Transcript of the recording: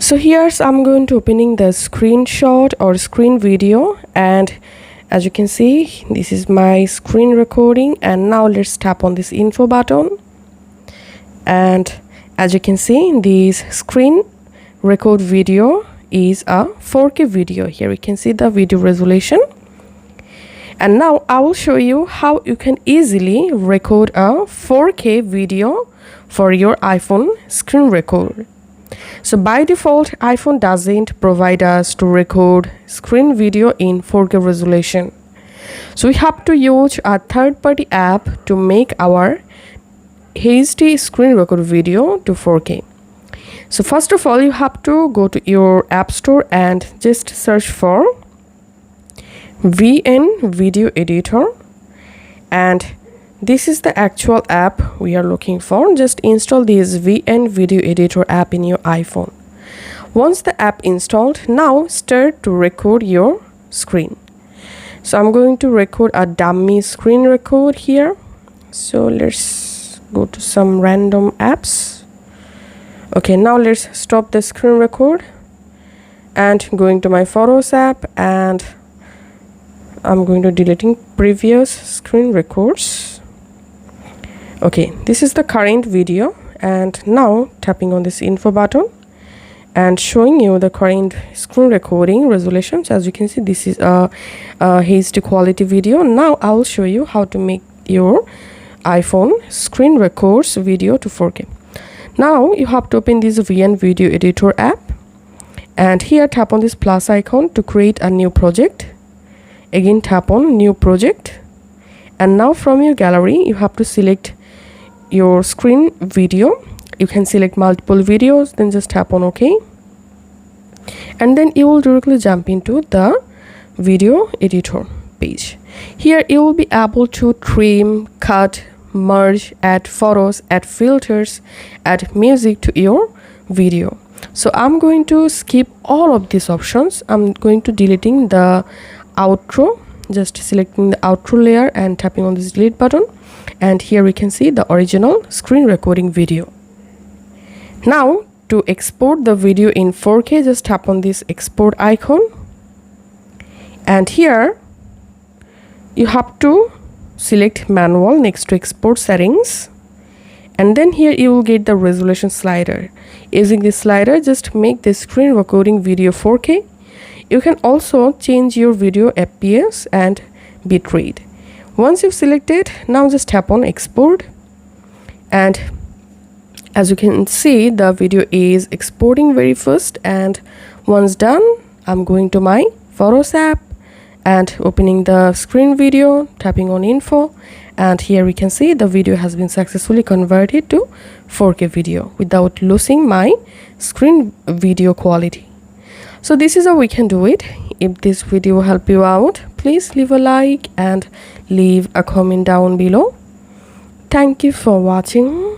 So here's I'm going to opening the screenshot or screen video, and as you can see, this is my screen recording. And now let's tap on this info button, and as you can see, this screen record video is a 4K video. Here we can see the video resolution. And now I will show you how you can easily record a 4K video for your iPhone screen record. So by default, iPhone doesn't provide us to record screen video in 4K resolution. So we have to use a third-party app to make our HD screen record video to 4K. So first of all, you have to go to your app store and just search for VN Video Editor, and this is the actual app we are looking for. Just install this VN Video Editor app in your iPhone. Once the app installed, now start to record your screen. So I'm going to record a dummy screen record here. So let's go to some random apps. Okay, now let's stop the screen record and going to my Photos app, and I'm going to deleting previous screen records. Okay, this is the current video, and now tapping on this info button and showing you the current screen recording resolutions. As you can see, this is a HD quality video. Now I will show you how to make your iPhone screen records video to 4K. Now you have to open this VN Video Editor app, and here tap on this plus icon to create a new project. Again tap on new project, and now from your gallery you have to select your screen video. You can select multiple videos, then just tap on OK, and then you will directly jump into the video editor page. Here you will be able to trim, cut, merge, add photos, add filters, add music to your video. So I'm going to skip all of these options. I'm going to deleting the outro, just selecting the outro layer and tapping on this delete button, and here we can see the original screen recording video. Now to export the video in 4K, just tap on this export icon, and here you have to select manual next to export settings, and then here you will get the resolution slider. Using this slider, just make the screen recording video 4K. You can also change your video FPS and bitrate. Once you've selected, now just tap on export, and as you can see, the video is exporting very fast. And once done, I'm going to my Photos app and opening the screen video, tapping on info, and here we can see the video has been successfully converted to 4K video without losing my screen video quality. So this is how we can do it. If this video helped you out, please leave a like and leave a comment down below. Thank you for watching.